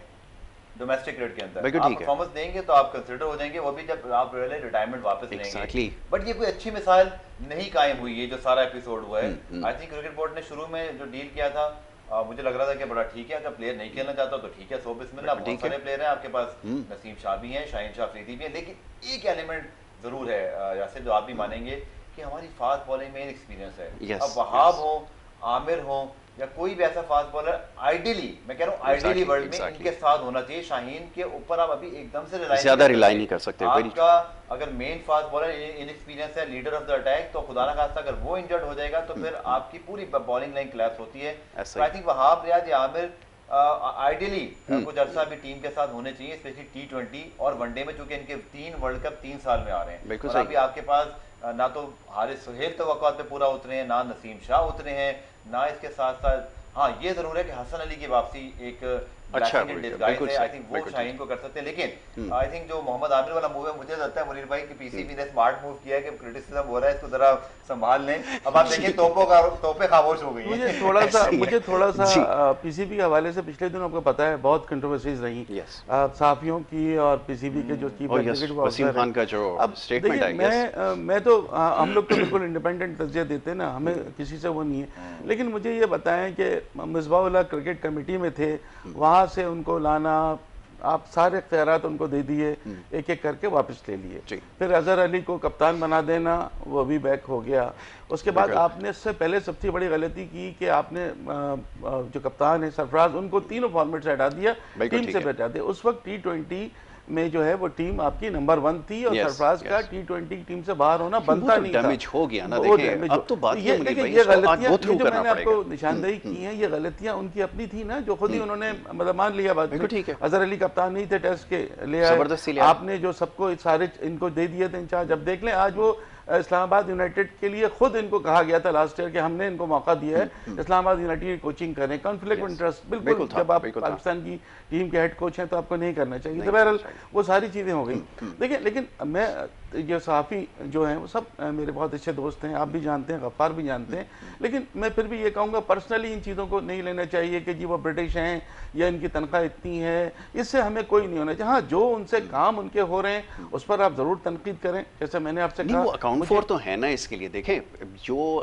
डोमेस्टिक क्रिकेट के अंदर, आप परफॉर्मेंस देंगे तो आप कंसिडर हो जाएंगे, वो भी जब आप रिटायरमेंट वापस लेंगे। बट ये कोई अच्छी मिसाल नहीं कायम हुई है जो सारा एपिसोड हुआ है। आई थिंक क्रिकेट बोर्ड ने शुरू में जो डील किया था, मुझे लग रहा था कि बड़ा ठीक है, अगर प्लेयर नहीं खेलना चाहता तो ठीक है, 100 बिस्मिल्लाह, बहुत सारे प्लेयर हैं आपके पास, नसीम शाह भी हैं, शाहीन शाह अफरीदी भी है, लेकिन एक एलिमेंट जरूर है यासिर जो आप भी मानेंगे कि हमारी फास्ट बॉलिंग में एक्सपीरियंस है। अब वहाब हो, आमिर हो या कोई भी ऐसा फास्ट बॉलर, आइडियली मैं कह रहा हूँ आइडियली वर्ल्ड में इनके साथ होना चाहिए। शाहीन के ऊपर आप अभी एकदम से ज्यादा रिलाई नहीं कर सकते। आपका अगर मेन फास्ट बॉलर इनएक्सपीरियंस है, लीडर ऑफ द अटैक, तो खुदा ना खास्ता अगर वो इंजर्ड हो जाएगा तो फिर आपकी पूरी बॉलिंग लाइन क्लैप्स होती है। तो आई थिंक वहाब, रियाज या आमिर आइडियली कुछ अर्सा भी टीम के साथ होने चाहिए, स्पेशली T20 और वनडे में, चूंकि इनके 3 वर्ल्ड कप 3 साल में आ रहे हैं। और अभी आपके पास ना तो हारिस सुहेल तवक्कुआत पे पूरा उतरे हैं, ना नसीम शाह उतरे हैं, ना इसके साथ साथ हाँ ये जरूर है कि हसन अली की वापसी एक ब्लेसिंग इन डिस्गाइज है। आई थिंक वो शाहीन को कर सकते हैं, लेकिन आई थिंक जो मोहम्मद आमिर वाला मूव है, मुझे लगता है मुनीर भाई की PCB ने स्मार्ट मूव किया है कि क्रिटिसिज्म हो रहा है, इसको जरा संभाल लें। अब आप देखिए तोपें खामोश हो गई हैं। मुझे थोड़ा सा PCB के हवाले से पिछले दिनों आपको पता है बहुत कंट्रोवर्सीज रही सहाफियों की और PCB के जो चीफ एग्जीक्यूटिव। मैं तो हम लोग तो बिल्कुल इंडिपेंडेंट तज्जिया देते हैं ना, हमें किसी से वो नहीं है, लेकिन मुझे ये बताएं कि मिसबाहुल क्रिकेट कमेटी में थे, वहाँ से उनको लाना, आप सारे इख्तियारात उनको दे दिए, एक एक करके वापस ले लिए, फिर अजहर अली को कप्तान बना देना, वो भी बैक हो गया। उसके बाद आपने इससे पहले सबसे बड़ी गलती की कि आपने जो कप्तान है सरफराज, उनको तीनों फॉर्मेट से हटा दिया, टीम से हटा दिया। उस वक्त T20 में जो है वो टीम आपकी नंबर 1 थी और सरफराज का T20 टीम से बाहर होना बनता नहीं था। डैमेज हो गया ना, देखिए अब तो बात ये गलतियां जो मैंने आपको निशानदेही की हैं, ये गलतियां उनकी अपनी थी ना, जो खुद ही उन्होंने मतलब मान लिया बात में। अजहर अली कप्तान नहीं थे टेस्ट के, ले आए आपने, जो सबको सारे इनको दे दिए थे इंचार्ज। अब देख लें आज वो इस्लामाबाद यूनाइटेड के लिए खुद इनको कहा गया था लास्ट ईयर कि हमने इनको मौका दिया है इस्लामाबाद यूनाइटेड की कोचिंग करें। कॉन्फ्लिक्ट ऑफ इंटरेस्ट बिल्कुल, जब आप पाकिस्तान की टीम के हेड कोच हैं तो आपको नहीं करना चाहिए। तो बहरहाल वो सारी चीज़ें हो गई। देखिए, लेकिन मैं जो सहाफ़ी जो हैं वो सब मेरे बहुत अच्छे दोस्त हैं, आप भी जानते हैं, गफ्फार भी जानते हैं, लेकिन मैं फिर भी ये कहूँगा पर्सनली इन चीज़ों को नहीं लेना चाहिए कि जी वो ब्रिटिश हैं या इनकी तनख्वाह इतनी है, इससे हमें कोई नहीं होना चाहिए। हाँ, जो उनसे काम उनके हो रहे हैं उस पर आप ज़रूर तनकीद करें, जैसे मैंने आपसे कहा। वो अकाउंट फॉर तो है ना इसके लिए। देखें, जो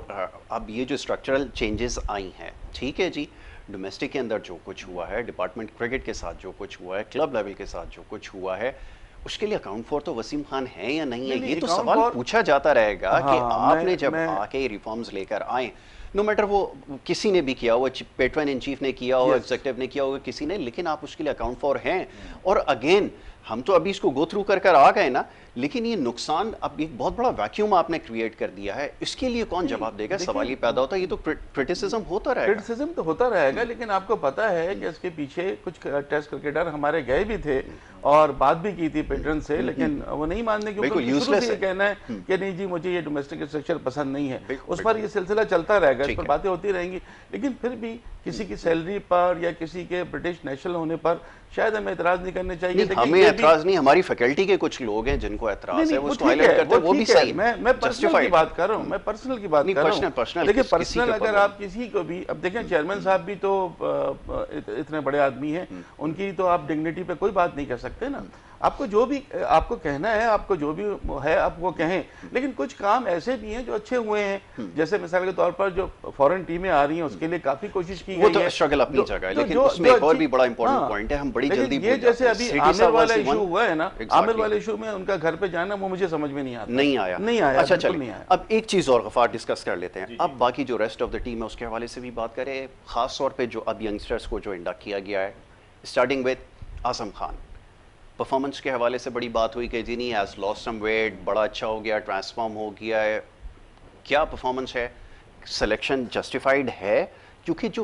अब ये जो स्ट्रक्चरल चेंजेस आई हैं, ठीक है जी, डोमेस्टिक के अंदर जो कुछ हुआ है, डिपार्टमेंट क्रिकेट के साथ जो कुछ हुआ है, क्लब लेवल के साथ जो कुछ हुआ है, उसके लिए अकाउंट फॉर तो वसीम खान है या नहीं है, ये तो सवाल पूछा जाता रहेगा कि आपने जब आके रिफॉर्म्स लेकर आए, नो मैटर वो किसी ने भी किया, वो पेट्रन इन चीफ ने किया हो, एग्जीक्यूटिव ने किया होगा किसी ने, लेकिन आप उसके लिए अकाउंट फॉर हैं। और अगेन हम तो अभी इसको गो थ्रू कर आ गए ना, लेकिन ये नुकसान अब एक बहुत बड़ा वैक्यूम आपने क्रिएट कर दिया है, इसके लिए कौन जवाब देगा? सवाल ये पैदा होता है। ये तो क्रिटिसिज्म होता रहेगा, क्रिटिसिज्म तो होता रहेगा, लेकिन आपको पता है कि इसके पीछे कुछ टेस्ट क्रिकेटर हमारे गए भी थे और बात भी की थी पेट्रन से, लेकिन वो नहीं मानने क्योंकि शुरू से ये कहना है कि नहीं जी मुझे ये डोमेस्टिक स्ट्रक्चर पसंद नहीं है। उस पर ये सिलसिला चलता रहेगा, इस पर बातें होती रहेंगी, लेकिन फिर भी किसी की सैलरी पर या किसी के ब्रिटिश नेशनल होने पर शायद हमें एतराज नहीं करने चाहिए। हमें एतराज नहीं, हमारी फैकल्टी के कुछ लोग हैं जिनको एतराज है, वो हाईलाइट करते हैं, वो भी सही। मैं पर्सनल की बात कर रहा हूँ, मैं पर्सनल की बात कर रहा हूँ। देखिए पर्सनल अगर आप किसी को भी, अब देखें चेयरमैन साहब भी तो इतने बड़े आदमी हैं, उनकी तो आप डिग्निटी पे कोई बात नहीं कर सकते ना। आपको जो भी आपको कहना है, आपको जो भी है आप वो कहें, लेकिन कुछ काम ऐसे भी हैं जो अच्छे हुए हैं, जैसे मिसाल के तौर पर जो फॉरेन टीमें आ रही हैं उसके लिए काफी कोशिश की गई है। वो तो स्ट्रगल अपनी जगह है, लेकिन उसमें एक और भी बड़ा इंपॉर्टेंट पॉइंट है, हम बड़ी जल्दी ये जैसे अभी आमिर वाला इशू हुआ है ना, आमिर वाले इशू में उनका घर पे जाना वो मुझे समझ में नहीं आता, नहीं आया। अच्छा चलिए, अब एक चीज और गफार डिस्कस कर लेते हैं। अब बाकी जो रेस्ट ऑफ द टीम है उसके हवाले से भी बात करें, खास तौर पे जो अब यंगस्टर्स को जो इंडक्ट किया गया है, starting with Azam Khan. Performance के हवाले से बड़ी बात हुई कि जी नहीं हैज़ लॉस्ट सम वेट, बड़ा अच्छा हो गया, ट्रांसफॉर्म हो गया है, क्या परफॉर्मेंस है, सिलेक्शन जस्टिफाइड है? क्योंकि जो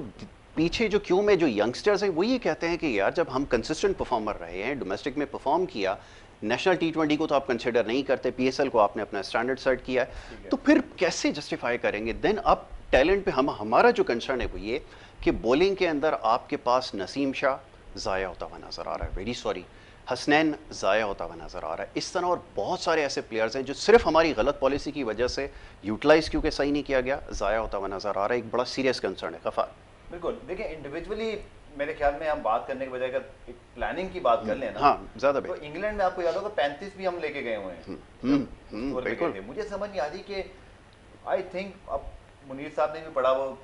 पीछे जो क्यों में जो यंगस्टर्स हैं वो ये कहते हैं कि यार जब हम कंसिस्टेंट परफॉर्मर रहे हैं, डोमेस्टिक में परफॉर्म किया, नेशनल T20 को तो आप कंसिडर नहीं करते, PSL को आपने अपना स्टैंडर्ड सेट किया है, तो फिर कैसे जस्टिफाई करेंगे? देन अब टैलेंट पे हमारा जो कंसर्न है वो ये कि बॉलिंग के अंदर आपके पास नसीम शाह ज़ाया होता हुआ नज़र आ रहा है, वेरी सॉरी, हसनैन ज़ाया होता हुआ नज़र आ रहा है। इस तरह और बहुत सारे ऐसे प्लेयर्स हैं जो सिर्फ हमारी गलत पॉलिसी की वजह से यूटिलाइज क्योंकि सही नहीं किया गया, ज़ाया होता हुआ नज़र आ रहा है। एक बड़ा सीरियस कंसर्न है। गफार बिल्कुल, देखिए इंडिविजुअली मेरे ख्याल में हम बात करने के बजाय अगर एक प्लानिंग की बात कर लें ना, हाँ ज़्यादा तो इंग्लैंड में आपको याद होगा 35 भी हम लेके गए हुए हैं। बिल्कुल, मुझे समझ नहीं आ रही कि आई थिंक अब मुनीर साहब ने भी पढ़ा वो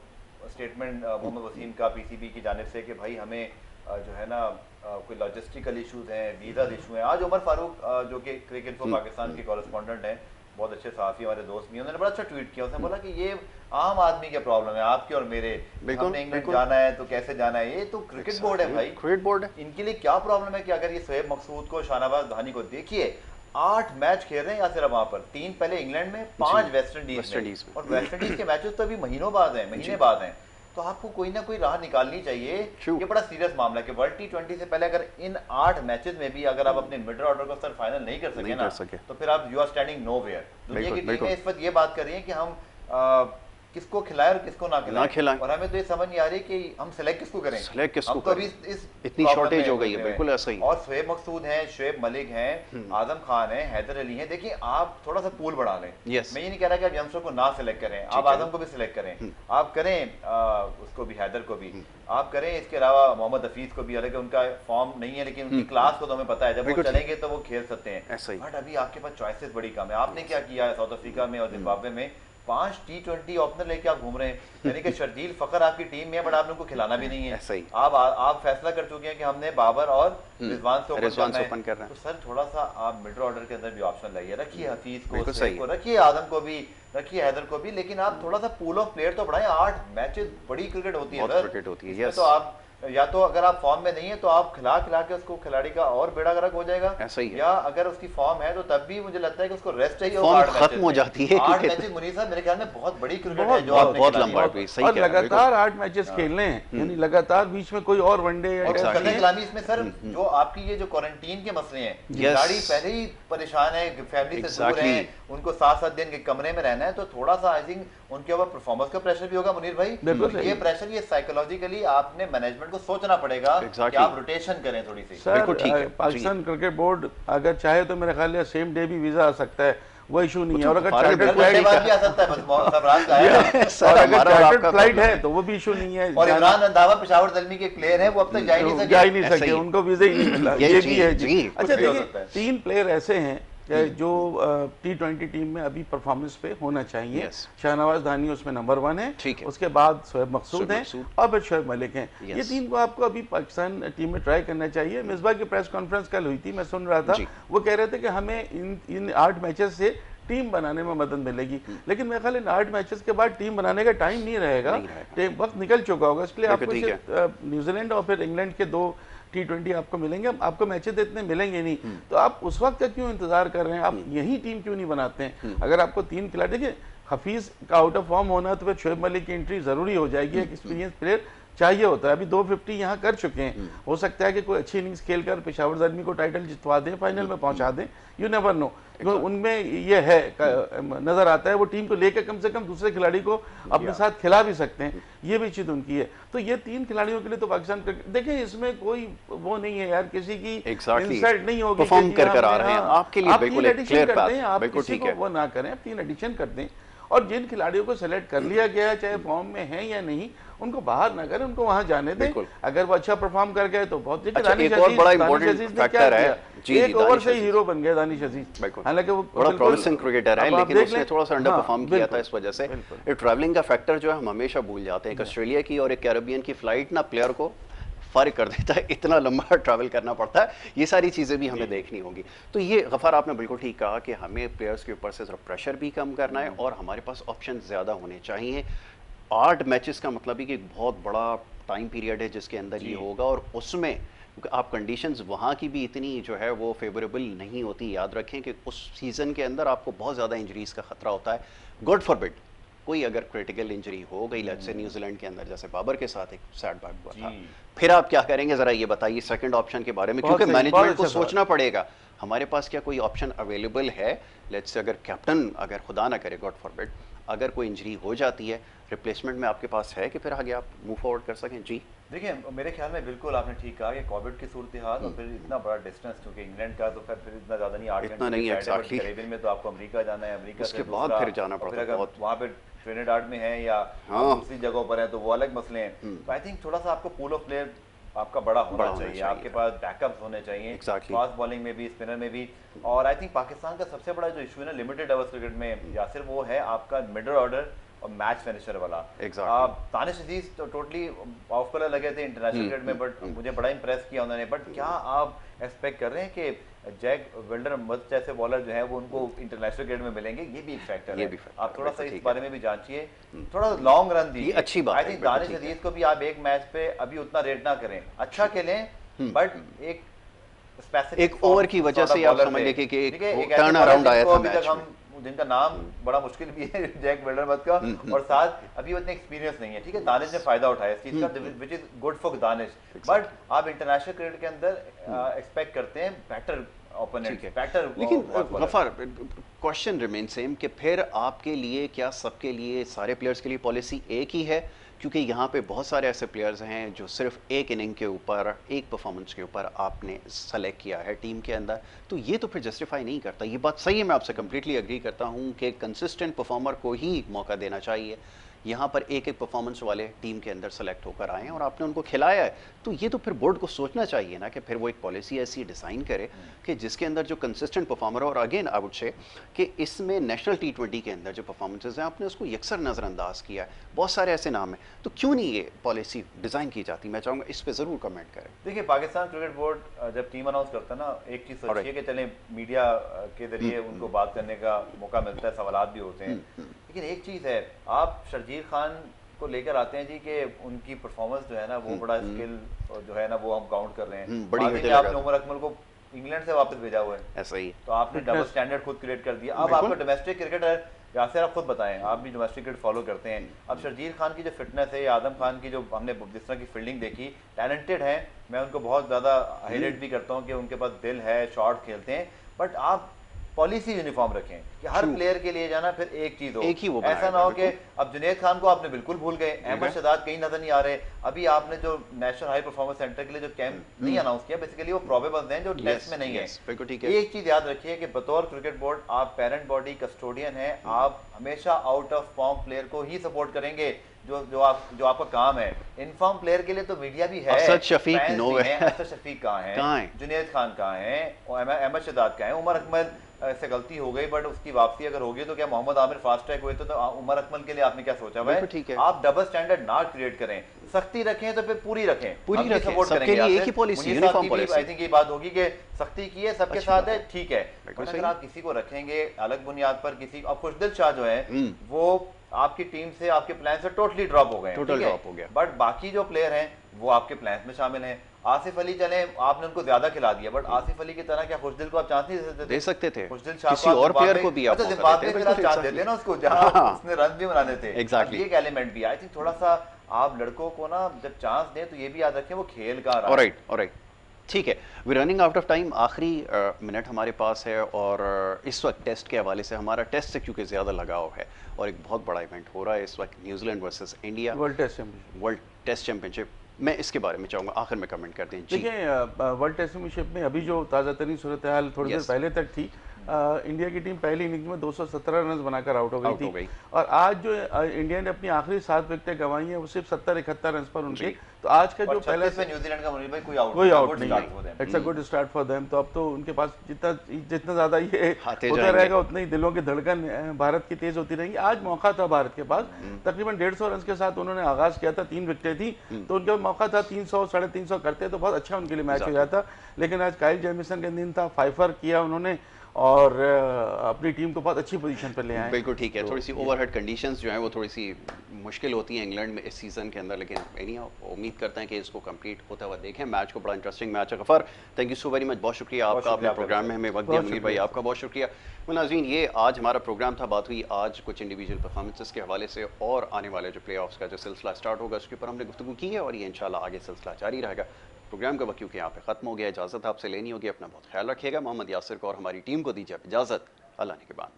स्टेटमेंट मोहम्मद वसीम का PCB की जानिब से कि भाई हमें जो है ना कोई लॉजिस्टिकल इशूज़ हैं, वीज़ा इशू हैं। आज उमर फारूक जो कि क्रिकेट फॉर पाकिस्तान के कॉरेस्पॉन्डेंट हैं, बहुत अच्छे सहाफ़ी हमारे दोस्त भी, उन्होंने बड़ा अच्छा ट्वीट किया। उसने बोला कि ये आम आदमी के प्रॉब्लम है, आपके और मेरे, हमने इंग्लैंड जाना है तो कैसे जाना है, ये तो क्रिकेट बोर्ड है भाई, क्रिकेट बोर्ड है, इनके लिए क्या प्रॉब्लम है कि अगर ये शोएब मकसूद को, शाहनवाज धानी को देखिए 8 मैच खेल रहे हैं या सिर्फ वहां पर 3 पहले इंग्लैंड में, 5 वेस्ट इंडीज में, और वेस्ट इंडीज के मैचेस तो अभी महीनों बाद हैं, महीने बाद हैं। तो आपको कोई ना कोई राह निकालनी चाहिए। ये बड़ा सीरियस मामला है कि वर्ल्ड T20 से पहले अगर इन 8 मैचेस में भी अगर आप अपने मिडिल ऑर्डर को सर फाइनल नहीं कर सके ना, तो फिर आप यू आर स्टैंडिंग नोवेयर। दुनिया की टीमें इस वक्त ये बात कर रही हैं कि हम किसको खिलाएं और किसको ना खिलाएं, और हमें तो ये समझ नहीं आ रही कि हम सेलेक्ट किसको करें, सेलेक्ट किसको करें। तो इस इतनी शॉर्टेज हो गई है, बिल्कुल ऐसा ही। और शोएब मकसूद हैं, शोएब मलिक हैं, आजम खान हैं, हैदर अली हैं। देखिए आप थोड़ा सा पूल बढ़ा लें। मैं ये नहीं कह रहा कि आप यंगस्टर को ना सिलेक्ट करें, आप आजम को भी सिलेक्ट करें, आप करें उसको भी, हैदर को भी आप करें। इसके अलावा मोहम्मद हफीज को भी, हालांकि उनका फॉर्म नहीं है लेकिन उनकी क्लास को तो हमें पता है, जब वो चलेंगे तो वो खेल सकते हैं। बट अभी आपके पास चॉइसेस बड़ी कम है। आपने क्या किया है साउथ अफ्रीका में और जिम्बाब्वे में, 5 T20 ओपनर लेके आप घूम रहे हैं, यानी कि शर्जील फखर आपकी टीम में है बट आपने उनको खिलाना भी नहीं है। आप फैसला कर चुके हैं कि हमने बाबर और रिजवान से ओपन करना है। तो सर थोड़ा सा आप मिडिल ऑर्डर के अंदर भी ऑप्शन लाइए, रखिए हफीज को, रखिए आदम को भी, रखिए हैदर को भी, लेकिन आप थोड़ा सा पूल ऑफ प्लेयर तो बढ़ाएं। 8 मैचेस बड़ी क्रिकेट होती है सर, तो आप या तो अगर आप फॉर्म में नहीं है तो आप खिला के उसको खिलाड़ी का और बेड़ा गर्क हो जाएगा, ऐसा ही है। या अगर उसकी फॉर्म है तो तब भी मुझे लगता है कि उसको रेस्ट चाहिए, फॉर्म खत्म हो जाती है। 8 मैचेस मुनीर साहब मेरे ख्याल में बहुत बड़ी क्रिकेट है जो बहुत लंबा है, सही और लगातार 8 मैचेस खेलने हैं, यानी लगातार बीच में कोई और वनडे या कलामी इसमें सर जो आपकी ये जो क्वारंटीन के मसले हैं, खिलाड़ी पहले ही परेशान है, फैमिली से दूर है, उनको 7-7 दिन के कमरे में रहना है, तो थोड़ा सा आई थिंक उनके ऊपर परफॉर्मेंस का प्रेशर भी होगा मुनीर भाई। ये प्रेशर, ये साइकोलॉजिकली आपने मैनेजमेंट को सोचना पड़ेगा कि आप रोटेशन करें थोड़ी सी। सर पाकिस्तान क्रिकेट बोर्ड अगर चाहे तो मेरे ख्याल सेम डे भी वीजा आ सकता है, वो इशू नहीं है। और अगर चार्टर्ड फ्लाइट है तो वो भी इशू नहीं है। और इमरान रंधावा पेशावर ज़ल्मी के प्लेयर हैं, वो अब तक जा ही नहीं सके, उनको वीजा ही नहीं मिला। ये भी है जी। अच्छा देखिए 3 प्लेयर ऐसे हैं जो T20 टीम में अभी परफॉर्मेंस पे होना चाहिए। शाहनवाज धानी उसमें नंबर 1 है, उसके बाद शोएब मकसूद हैं और फिर शोएब मलिक हैं। ये 3 को आपको अभी पाकिस्तान टीम में ट्राई करना चाहिए। मिसबा की प्रेस कॉन्फ्रेंस कल हुई थी, मैं सुन रहा था, वो कह रहे थे कि हमें इन 8 मैचेस से टीम बनाने में मदद मिलेगी, लेकिन मेरे ख्याल इन 8 मैचेस के बाद टीम बनाने का टाइम नहीं रहेगा, वक्त निकल चुका होगा। इसलिए आपको न्यूजीलैंड और फिर इंग्लैंड के 2 T20 आपको मिलेंगे, आपको मैचेस इतने मिलेंगे नहीं, तो आप उस वक्त का क्यों इंतजार कर रहे हैं? आप यही टीम क्यों नहीं बनाते हैं? अगर आपको 3 खिलाड़ी, देखिए हफीज का आउट ऑफ फॉर्म होना तो फिर शोएब मलिक की एंट्री जरूरी हो जाएगी। एक एक्सपीरियंस प्लेयर चाहिए होता है। अभी 250 यहाँ कर चुके हैं, हो सकता है कि कोई अच्छी इनिंग्स खेलकर पेशावर ज़ल्मी को टाइटल जितवा दें, फाइनल में पहुंचा दें, यू नेवर नो। उनमें ये है नजर आता है, वो टीम को लेकर कम से कम दूसरे खिलाड़ी को अपने साथ खिला भी सकते हैं, ये भी चीज उनकी है। तो ये 3 खिलाड़ियों के लिए तो पाकिस्तान देखिए इसमें कोई वो नहीं है यार, किसी की इंसल्ट नहीं होगी, परफॉर्म कर आ रहे हैं आपके लिए, बिल्कुल एक क्लियर बात है, आप किसी को वो ना करें, आप 3 एडिशन कर दें। और जिन खिलाड़ियों को सेलेक्ट कर लिया गया है, चाहे फॉर्म में है या नहीं, उनको बाहर ना करें, उनको वहां जाने दें। अगर वो अच्छा परफॉर्म कर गए तो बहुत। अच्छा, एक और बड़ा इंपॉर्टेंट फैक्टर है, एक ओवर से हीरो बन गया दानिश अजीज। हालांकि वो बड़ा प्रॉमिसिंग क्रिकेटर है, लेकिन उसने थोड़ा सा अंडर परफॉर्म किया था, इस वजह से ट्रैवलिंग का फैक्टर जो है हम हमेशा भूल जाते हैं। एक ऑस्ट्रेलिया की और एक कैरेबियन की फ्लाइट ना प्लेयर को फारिग कर देता है, इतना लंबा ट्रैवल करना पड़ता है, ये सारी चीज़ें भी हमें देखनी होगी। तो ये गफ़ार आपने बिल्कुल ठीक कहा कि हमें प्लेयर्स के ऊपर से ज़रा प्रेशर भी कम करना है और हमारे पास ऑप्शन ज़्यादा होने चाहिए। 8 मैचेस का मतलब ही कि एक बहुत बड़ा टाइम पीरियड है जिसके अंदर ये होगा, और उसमें क्योंकि आप कंडीशंस वहाँ की भी इतनी जो है वो फेवरेबल नहीं होती। याद रखें कि उस सीज़न के अंदर आपको बहुत ज़्यादा इंजरीज़ का खतरा होता है। गॉड फॉरबिड कोई अगर क्रिटिकल इंजरी हो गई, लेट्स से न्यूजीलैंड के अंदर जैसे बाबर के साथ एक सेटबैक हुआ था, फिर आप क्या करेंगे? जरा ये बताइए सेकंड ऑप्शन के बारे में, क्योंकि मैनेजमेंट को सोचना पड़ेगा हमारे पास क्या कोई ऑप्शन अवेलेबल है। लेट्स से अगर कैप्टन, अगर खुदा ना करे गॉड फॉरबिड, अगर कोई इंजरी हो जाती है, रिप्लेसमेंट में आपके पास है कि फिर आगे आप मूव फॉरवर्ड कर सकें? जी देखिए, मेरे ख्याल में बिल्कुल आपने ठीक कहा कि कोविड की सूरत हाल और फिर इतना बड़ा डिस्टेंस, क्योंकि इंग्लैंड का तो फिर इतना ज़्यादा नहीं, 8 घंटे कैरेबियन में तो आपको अमेरिका जाना है, अमेरिका उसके बाद फिर जाना पड़ता है। वहाँ पे ट्रिनिडाड में है या दूसरी जगहों पर है तो वो अलग मसले हैं। तो आई थिंक थोड़ा सा आपको पूल ऑफ प्लेयर आपका बड़ा होना चाहिए, आपके पास बैकअप्स होने चाहिए, फास्ट बॉलिंग में भी, स्पिनर में भी। और आई थिंक पाकिस्तान का सबसे बड़ा जो इशू है ना लिमिटेड ओवर्स क्रिकेट में यासिर, वो है आपका मिडल ऑर्डर और मैच फिनिशर वाला। दानिश अजीज तो टोटली ऑफ कलर लगे थे इंटरनेशनल क्रिकेट में, बट मुझे बड़ा इंप्रेस किया उन्होंने। बट क्या आप एक्सपेक्ट कर रहे हैं कि जैक विल्डर जैसे बॉलर जो है वो उनको इंटरनेशनल क्रिकेट में मिलेंगे? ये भी एक फैक्टर है, आप थोड़ा सा इस बारे में भी जांचिए, थोड़ा लॉन्ग रन दीजिए। अच्छी बात है। आई थिंक दानिश अजीज को भी आप एक मैच पे अभी उतना रेट ना करें, अच्छा खेलें, बट एक ओवर की वजह से आप समझ लें कि टर्न अराउंड आया था मैच में, जिनका नाम बड़ा मुश्किल भी है जैक विल्डरमथ का, और साथ अभी उतने एक्सपीरियंस नहीं है। ठीक है, दानिश ने फायदा उठाया इस चीज का, which is good for Danish, but आप इंटरनेशनल क्रिकेट के अंदर एक्सपेक्ट करते हैं बेटर ओपोनेंट, बेटर। लेकिन गफार, क्वेश्चन रिमेन सेम कि फिर आपके लिए, क्या सबके लिए, सारे प्लेयर्स के लिए पॉलिसी एक ही है? क्योंकि यहाँ पे बहुत सारे ऐसे प्लेयर्स हैं जो सिर्फ एक इनिंग के ऊपर, एक परफॉर्मेंस के ऊपर आपने सेलेक्ट किया है टीम के अंदर, तो ये तो फिर जस्टिफाई नहीं करता। ये बात सही है, मैं आपसे कंप्लीटली एग्री करता हूँ कि कंसिस्टेंट परफॉर्मर को ही मौका देना चाहिए। यहाँ पर एक एक परफॉर्मेंस वाले टीम के अंदर सेलेक्ट होकर आए हैं और आपने उनको खिलाया है, तो ये तो फिर बोर्ड को सोचना चाहिए ना कि फिर वो एक पॉलिसी ऐसी डिज़ाइन करे कि जिसके अंदर जो कंसिस्टेंट परफॉर्मर, और अगेन आई वुड से कि इसमें नेशनल T20 के अंदर जो परफॉर्मेंसेज हैं आपने उसको यकसर नज़रअंदाज किया है, बहुत सारे ऐसे नाम हैं, तो क्यों नहीं ये पॉलिसी डिज़ाइन की जाती? मैं चाहूँगा इस पर ज़रूर कमेंट करें। देखिए, पाकिस्तान क्रिकेट बोर्ड जब टीम अनाउंस करता है ना, एक चीज़ सोचिए कि चलें मीडिया के जरिए उनको बात करने का मौका मिलता है, सवालात भी होते हैं, लेकिन एक चीज़ है, आप शर्जील खान को लेकर आते हैं जी कि उनकी परफॉर्मेंस जो है ना वो बड़ा स्किल जो है ना वो हम काउंट कर रहे हैं। आपने उमर अकमल को इंग्लैंड से वापस भेजा हुआ है, ऐसा ही, तो आपने डबल स्टैंडर्ड खुद क्रिएट कर दिया। अब आपका डोमेस्टिक क्रिकेटर यासिर, आप खुद बताएं, आप भी डोमेस्टिक क्रिकेट फॉलो करते हैं, अब शर्जील खान की जो फिटनेस है, आदम खान की जो हमने जिस तरह की फील्डिंग देखी, टैलेंटेड है, मैं उनको बहुत ज़्यादा हाईलाइट भी करता हूँ कि उनके पास दिल है, शॉट खेलते हैं, बट आप पॉलिसी यूनिफॉर्म रखें कि हर प्लेयर के लिए जाना फिर एक चीज हो, एक ही वो ऐसा ना हो कि अब जुनैद खान को आपने बिल्कुल भूल गए, अहमद शहजाद कहीं नजर नहीं आ रहे, अभी आपने जो नेशनल हाई परफॉर्मेंस सेंटर के लिए जो कैंप नहीं अनाउंस किया, बेसिकली वो प्रोबेबल हैं जो टेस्ट में नहीं है। बिल्कुल ठीक है। एक चीज याद रखिए कि बतौर क्रिकेट बोर्ड आप पेरेंट बॉडी कस्टोडियन है, आप हमेशा आउट ऑफ फॉर्म प्लेयर को ही सपोर्ट करेंगे जो आपका काम है। इनफॉर्म प्लेयर के लिए तो मीडिया भी है, असद शफीक फैंस नो भी है। हैं, असद शफीक कहाँ है, जुनैद खान कहाँ है, अहमद शहजाद कहाँ है, उमर अकमल से गलती हो गई बट उसकी वापसी अगर होगी तो क्या मोहम्मद आमिर फास्ट ट्रैक हुए तो उमर अकमल के लिए आपने क्या सोचा हुआ है? आप डबल स्टैंडर्ड ना क्रिएट करें, सख्ती रखें तो फिर पूरी रखें, सपोर्ट सबके लिए एक ही policy, uniform policy. I think ये बात होगी कि सख्ती की है सबके साथ है, ठीक है, अगर आप किसी को रखेंगे अलग बुनियाद पर, किसी अब खुशदिल शाह जो है वो आपकी टीम से, आपके प्लान से टोटली ड्रॉप हो गए, टोटल ड्रॉप हो गया, बट बाकी जो प्लेयर हैं वो आपके प्लान में शामिल हैं। आसिफ अली चले, आपने उनको ज्यादा खिला दिया, बट आसिफ अली की तरह क्या खुशदिल को आप चांस नहीं दे सकते थे? खुशदिल किसी और प्लेयर को भी आप जिम्बाब्वे के खिलाफ चांस देते ना उसको, जहां उसने रन भी बनाने थे। एग्जैक्टली, एक एलिमेंट भी आई थिंक थोड़ा सा आप लड़कों को ना जब चांस दें तो ये भी याद रखें वो खेल का रहा है। ऑलराइट ऑलराइट, ठीक है, we running out of time, आखिरी मिनट हमारे पास है और इस वक्त टेस्ट के हवाले से हमारा टेस्ट से क्योंकि ज़्यादा लगाव है और एक बहुत बड़ा इवेंट हो रहा है इस वक्त, New Zealand versus India, world test championship, मैं इसके बारे में चाहूँगा आखिर में कमेंट कर दें। देखिए वर्ल्ड टेस्ट चैंपियनशिप में अभी जो ताज़ा तरीन सूरत हाल थोड़ी देर पहले तक थी, इंडिया की टीम पहली इनिंग्स में 217 रन बनाकर आउट हो गई थी और आज जो इंडिया ने अपनी आखिरी 7 विकेटें गंवाई हैं वो सिर्फ 70-71 रन पर उनके, तो आज का जो पहला न्यूजीलैंड का मुनीर भाई कोई आउट नहीं है, it's a good start for them. तो अब तो उनके पास जितना ज़्यादा ये होता रहेगा उतना ही दिलों की धड़कन भारत की तेज होती रहेंगी। आज मौका था भारत के पास, तकरीबन 150 रन के साथ उन्होंने आगाज किया था, 3 विकेटें थी तो उनका मौका था 300 350 करते तो बहुत अच्छा उनके लिए मैच हो जाता, लेकिन आज काइल जेमिसन का दिन था, फाइफर किया उन्होंने और अपनी टीम को बहुत अच्छी पोजीशन पर ले आए। बिल्कुल ठीक है, थोड़ी सी ओवरहेड कंडीशंस जो हैं वो थोड़ी सी मुश्किल होती हैं इंग्लैंड में इस सीज़न के अंदर, लेकिन एनी उम्मीद करते हैं कि इसको कंप्लीट होता हुआ देखें। मैच को बड़ा इंटरेस्टिंग मैच है। Gruffudd, thank you so very much, बहुत शुक्रिया आपका, अपने प्रोग्राम में हमें वक्त दिया। मुनीर भाई आपका बहुत शुक्रिया। नाज़रीन, ये आज हमारा प्रोग्राम था, बात हुई आज कुछ इंडिविजुअल परफॉर्मेंसेस के हवाले से और आने वाले जो प्ले ऑफ्स का जो सिलसिला स्टार्ट होगा उसके ऊपर हमने गुफ्तगू की है और ये इंशाल्लाह आगे सिलसिला जारी रहेगा। प्रोग्राम का वक्त क्योंकि यहाँ पे ख़त्म हो गया, इजाज़त आपसे लेनी होगी, अपना बहुत ख्याल रखिएगा। मोहम्मद यासिर को और हमारी टीम को दीजिए इजाज़त, अल्लाह ने के बाद।